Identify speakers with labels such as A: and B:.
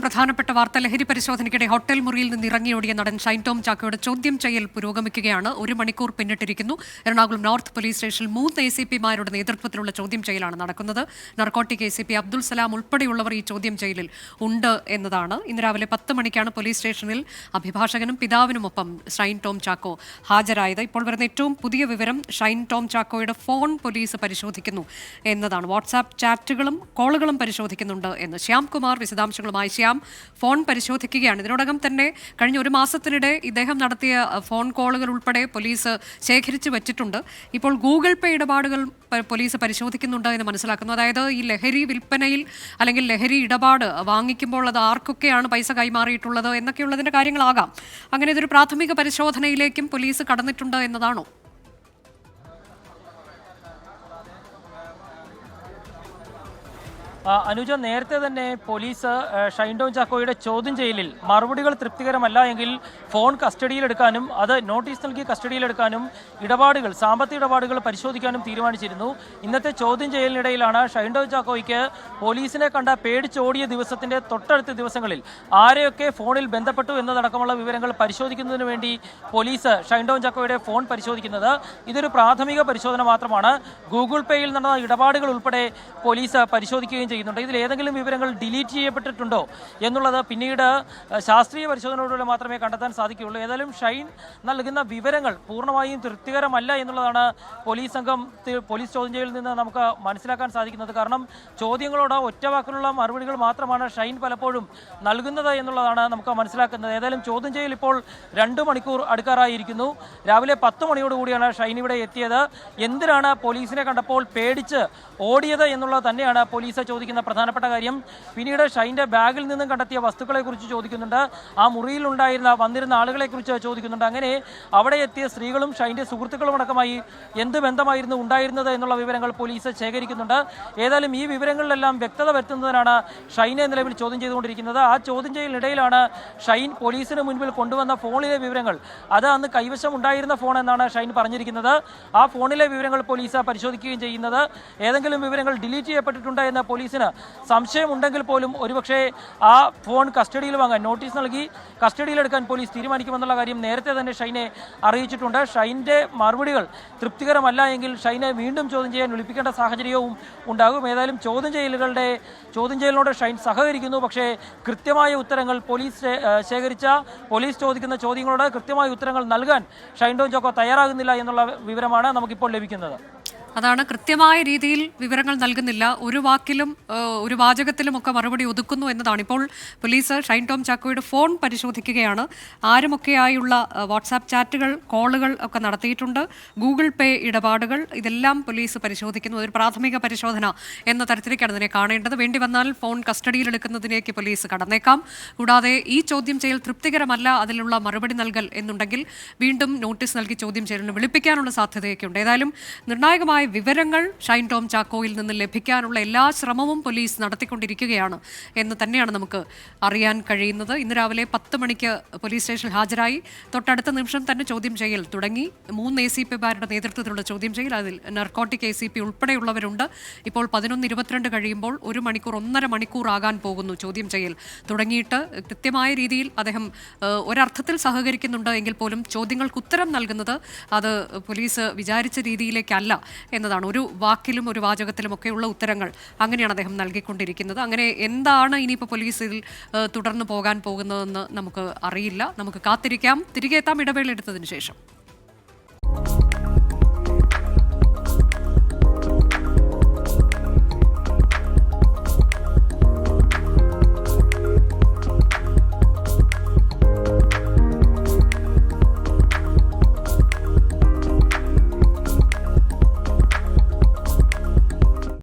A: പ്രധാനപ്പെട്ട വാർത്ത. ലഹരി പരിശോധനയ്ക്കിടെ ഹോട്ടൽ മുറിയിൽ നിന്ന് ഇറങ്ങിയോടിയ നടൻ ഷൈൻ ടോം ചാക്കോയുടെ ചോദ്യം ചെയ്യൽ പുരോഗമിക്കുകയാണ്. 1 മണിക്കൂർ പിന്നിട്ടിരിക്കുന്നു. എറണാകുളം നോർത്ത് പോലീസ് സ്റ്റേഷനിൽ 3 ACP-മാരുടെ നേതൃത്വത്തിലുള്ള ചോദ്യം ചെയ്യലാണ് നടക്കുന്നത്. നർക്കോട്ടിക് ACP അബ്ദുൾ സലാം ഉൾപ്പെടെയുള്ളവർ ഈ ചോദ്യം ചെയ്യലിൽ ഉണ്ട് എന്നതാണ്. ഇന്ന് രാവിലെ 10 മണിക്കാണ് പോലീസ് സ്റ്റേഷനിൽ അഭിഭാഷകനും പിതാവിനുമൊപ്പം ഷൈൻ ടോം ചാക്കോ ഹാജരായത്. ഇപ്പോൾ വരുന്ന ഏറ്റവും പുതിയ വിവരം, ഷൈൻ ടോം ചാക്കോയുടെ ഫോൺ പോലീസ് പരിശോധിക്കുന്നു എന്നതാണ്. വാട്സാപ്പ് ചാറ്റുകളും കോളുകളും പരിശോധിക്കുന്നുണ്ട് എന്ന് ശ്യാംകുമാർ വിശദാംശങ്ങളുമായി. ശ്യാം, ഫോൺ പരിശോധിക്കുകയാണ്. ഇതിനോടകം തന്നെ കഴിഞ്ഞ 1 മാസത്തിനിടെ ഇദ്ദേഹം നടത്തിയ ഫോൺ കോളുകൾ ഉൾപ്പെടെ പോലീസ് ശേഖരിച്ചു വച്ചിട്ടുണ്ട്. ഇപ്പോൾ ഗൂഗിൾ പേ ഇടപാടുകൾ പോലീസ് പരിശോധിക്കുന്നുണ്ട് എന്ന് മനസ്സിലാക്കുന്നു. അതായത് ഈ ലഹരി വിൽപ്പനയിൽ അല്ലെങ്കിൽ ലഹരി ഇടപാട് വാങ്ങിക്കുമ്പോൾ അത് ആർക്കൊക്കെയാണ് പൈസ കൈമാറിയിട്ടുള്ളത് എന്നൊക്കെയുള്ളതിൻ്റെ കാര്യങ്ങളാകാം. അങ്ങനെ ഇതൊരു പ്രാഥമിക പരിശോധനയിലേക്കും പോലീസ് കടന്നിട്ടുണ്ട് എന്നതാണോ?
B: അനുജ, നേരത്തെ തന്നെ പോലീസ് ഷൈൻ ടോം ചാക്കോയുടെ ചോദ്യം ചെയ്യലിൽ മറുപടികൾ തൃപ്തികരമല്ല എങ്കിൽ ഫോൺ കസ്റ്റഡിയിലെടുക്കാനും അത് നോട്ടീസ് നൽകി കസ്റ്റഡിയിലെടുക്കാനും സാമ്പത്തിക ഇടപാടുകൾ പരിശോധിക്കാനും തീരുമാനിച്ചിരുന്നു. ഇന്നത്തെ ചോദ്യം ചെയ്യലിനിടയിലാണ് ഷൈൻ ടോം ചാക്കോയ്ക്ക് പോലീസിനെ കണ്ട പേടിച്ചോടിയ ദിവസത്തിന്റെ തൊട്ടടുത്ത ദിവസങ്ങളിൽ ആരെയൊക്കെ ഫോണിൽ ബന്ധപ്പെട്ടു എന്നതടക്കമുള്ള വിവരങ്ങൾ പരിശോധിക്കുന്നതിന് വേണ്ടി പോലീസ് ഷൈൻ ടോം ചാക്കോയുടെ ഫോൺ പരിശോധിക്കുന്നത്. ഇതൊരു പ്രാഥമിക പരിശോധന മാത്രമാണ്. ഗൂഗിൾ പേയിൽ നടന്ന ഇടപാടുകൾ ഉൾപ്പെടെ പോലീസ് പരിശോധിക്കുകയും ചെയ്യുന്നുണ്ട്. ഇതിൽ ഏതെങ്കിലും വിവരങ്ങൾ ഡിലീറ്റ് ചെയ്യപ്പെട്ടിട്ടുണ്ടോ എന്നുള്ളത് പിന്നീട് ശാസ്ത്രീയ പരിശോധനയോടെ മാത്രമേ കണ്ടെത്താൻ സാധിക്കുകയുള്ളൂ. ഏതായാലും ഷൈൻ നൽകുന്ന വിവരങ്ങൾ പൂർണ്ണമായും തൃപ്തികരമല്ല എന്നുള്ളതാണ് പോലീസ് ചോദ്യം ചെയ്യലിൽ നിന്ന് നമുക്ക് മനസ്സിലാക്കാൻ സാധിക്കുന്നത്. കാരണം ചോദ്യങ്ങളോട് ഒറ്റവാക്കിലുള്ള മറുപടികൾ മാത്രമാണ് ഷൈൻ പലപ്പോഴും നൽകുന്നത് എന്നുള്ളതാണ് നമുക്ക് മനസ്സിലാക്കുന്നത്. ഏതായാലും ചോദ്യം ചെയ്യൽ ഇപ്പോൾ 2 മണിക്കൂർ അടുക്കാറായിരിക്കുന്നു. രാവിലെ 10 മണിയോടുകൂടിയാണ് ഷൈൻ ഇവിടെ എത്തിയത്. എന്തിനാണ് പോലീസിനെ കണ്ടപ്പോൾ പേടിച്ച് ഓടിയത് എന്നുള്ളത് തന്നെയാണ് പോലീസ് ചോദിക്കുന്ന പ്രധാനപ്പെട്ട കാര്യം. പിന്നീട് ഷൈൻ്റെ ബാഗിൽ നിന്നും കണ്ടെത്തിയ വസ്തുക്കളെക്കുറിച്ച് ചോദിക്കുന്നുണ്ട്. ആ മുറിയിൽ വന്നിരുന്ന ആളുകളെക്കുറിച്ച് ചോദിക്കുന്നുണ്ട്. അങ്ങനെ അവിടെ എത്തിയ സ്ത്രീകളും ഷൈൻ്റെ സുഹൃത്തുക്കളും അടക്കമായി എന്ത് ബന്ധമായിരുന്നു ഉണ്ടായിരുന്നത് എന്നുള്ള വിവരങ്ങൾ പോലീസ് ശേഖരിക്കുന്നുണ്ട്. ഏതായാലും ഈ വിവരങ്ങളിലെല്ലാം വ്യക്തത വരുത്തുന്നതിനാണ് ഷൈനെ നിലവിൽ ചോദ്യം ചെയ്തുകൊണ്ടിരിക്കുന്നത്. ആ ചോദ്യം ചെയ്യലിനിടയിലാണ് ഷൈൻ പോലീസിന് മുൻപിൽ കൊണ്ടുവന്ന ഫോണിലെ വിവരങ്ങൾ, അത് അന്ന് കൈവശം ഉണ്ടായിരുന്ന ഫോൺ എന്നാണ് ഷൈൻ പറഞ്ഞിരിക്കുന്നത്. ആ ഫോണിലെ വിവരങ്ങൾ പോലീസ് പരിശോധിക്കുകയും ചെയ്യുന്നത്. ഏതെങ്കിലും വിവരങ്ങൾ ഡിലീറ്റ് ചെയ്യപ്പെട്ടിട്ടുണ്ട് എന്ന് പോലീസിന് സംശയമുണ്ടെങ്കിൽ പോലും ഒരുപക്ഷെ ആ ഫോൺ കസ്റ്റഡിയിൽ വാങ്ങാൻ നോട്ടീസ് നൽകി കസ്റ്റഡിയിലെടുക്കാൻ പോലീസ് തീരുമാനിക്കുമെന്നുള്ള കാര്യം നേരത്തെ തന്നെ ഷൈനെ അറിയിച്ചിട്ടുണ്ട്. ഷൈൻ്റെ മറുപടികൾ തൃപ്തികരമല്ല എങ്കിൽ ഷൈനെ വീണ്ടും ചോദ്യം ചെയ്യാൻ വിളിപ്പിക്കേണ്ട സാഹചര്യവും ഉണ്ടാകും. ഏതായാലും ചോദ്യം ചെയ്യലിനോട് ഷൈൻ സഹകരിക്കുന്നു. പക്ഷേ കൃത്യമായ ഉത്തരങ്ങൾ പോലീസ് ചോദിക്കുന്ന ചോദ്യങ്ങളോട് കൃത്യമായ ഉത്തരങ്ങൾ നൽകാൻ ഷൈൻ ടോം ചാക്കോ തയ്യാറാകുന്നില്ല എന്നുള്ള വിവരമാണ് നമുക്കിപ്പോൾ ലഭിക്കുന്നത്.
A: അതാണ്, കൃത്യമായ രീതിയിൽ വിവരങ്ങൾ നൽകുന്നില്ല. ഒരു വാക്കിലും ഒരു വാചകത്തിലും ഒക്കെ മറുപടി ഒതുക്കുന്നു എന്നതാണ്. ഇപ്പോൾ പോലീസ് ഷൈൻ ടോം ചാക്കോയുടെ ഫോൺ പരിശോധിക്കുകയാണ്. ആരുമൊക്കെയായുള്ള വാട്സാപ്പ് ചാറ്റുകൾ, കോളുകൾ ഒക്കെ നടത്തിയിട്ടുണ്ട്, ഗൂഗിൾ പേ ഇടപാടുകൾ, ഇതെല്ലാം പോലീസ് പരിശോധിക്കുന്നു. ഒരു പ്രാഥമിക പരിശോധന എന്ന തരത്തിലേക്കാണ് ഇതിനെ കാണേണ്ടത്. വേണ്ടി വന്നാൽ ഫോൺ കസ്റ്റഡിയിലെടുക്കുന്നതിലേക്ക് പോലീസ് കടന്നേക്കാം. കൂടാതെ ഈ ചോദ്യം ചെയ്യൽ തൃപ്തികരമല്ല, അതിലുള്ള മറുപടി നൽകൽ എന്നുണ്ടെങ്കിൽ വീണ്ടും നോട്ടീസ് നൽകി ചോദ്യം ചെയ്യലിന് വിളിപ്പിക്കാനുള്ള സാധ്യതയൊക്കെയുണ്ട്. ഏതായാലും നിർണായകമായ വിവരങ്ങൾ ഷൈൻ ടോം ചാക്കോയിൽ നിന്ന് ലഭിക്കാനുള്ള എല്ലാ ശ്രമവും പോലീസ് നടത്തിക്കൊണ്ടിരിക്കുകയാണ് എന്ന് തന്നെയാണ് നമുക്ക് അറിയാൻ കഴിയുന്നത്. ഇന്ന് രാവിലെ 10 മണിക്ക് പോലീസ് സ്റ്റേഷനിൽ ഹാജരായി. തൊട്ടടുത്ത നിമിഷം തന്നെ ചോദ്യം ചെയ്യൽ തുടങ്ങി. 3 ACP-മാരുടെ നേതൃത്വത്തിലുള്ള ചോദ്യം ചെയ്യൽ, അതിൽ നർക്കോട്ടിക് ACP ഉൾപ്പെടെയുള്ളവരുണ്ട്. ഇപ്പോൾ 11:22 കഴിയുമ്പോൾ 1 മണിക്കൂർ 1.5 മണിക്കൂർ ആകാൻ പോകുന്നു ചോദ്യം ചെയ്യൽ തുടങ്ങിയിട്ട്. കൃത്യമായ രീതിയിൽ അദ്ദേഹം ഒരർത്ഥത്തിൽ സഹകരിക്കുന്നുണ്ട് എങ്കിൽ പോലും ചോദ്യങ്ങൾക്ക് ഉത്തരം നൽകുന്നത് അത് പോലീസ് വിചാരിച്ച രീതിയിലേക്കല്ല എന്നതാണ്. ഒരു വാക്കിലും ഒരു വാചകത്തിലും ഒക്കെയുള്ള ഉത്തരങ്ങൾ അങ്ങനെയാണ് അദ്ദേഹം നൽകിക്കൊണ്ടിരിക്കുന്നത്. അങ്ങനെ എന്താണ് ഇനിയിപ്പോൾ പോലീസിൽ തുടർന്ന് പോകാൻ പോകുന്നതെന്ന് നമുക്ക് അറിയില്ല. നമുക്ക് കാത്തിരിക്കാം. തിരികെ എത്താം ഇടവേള എടുത്തതിന് ശേഷം.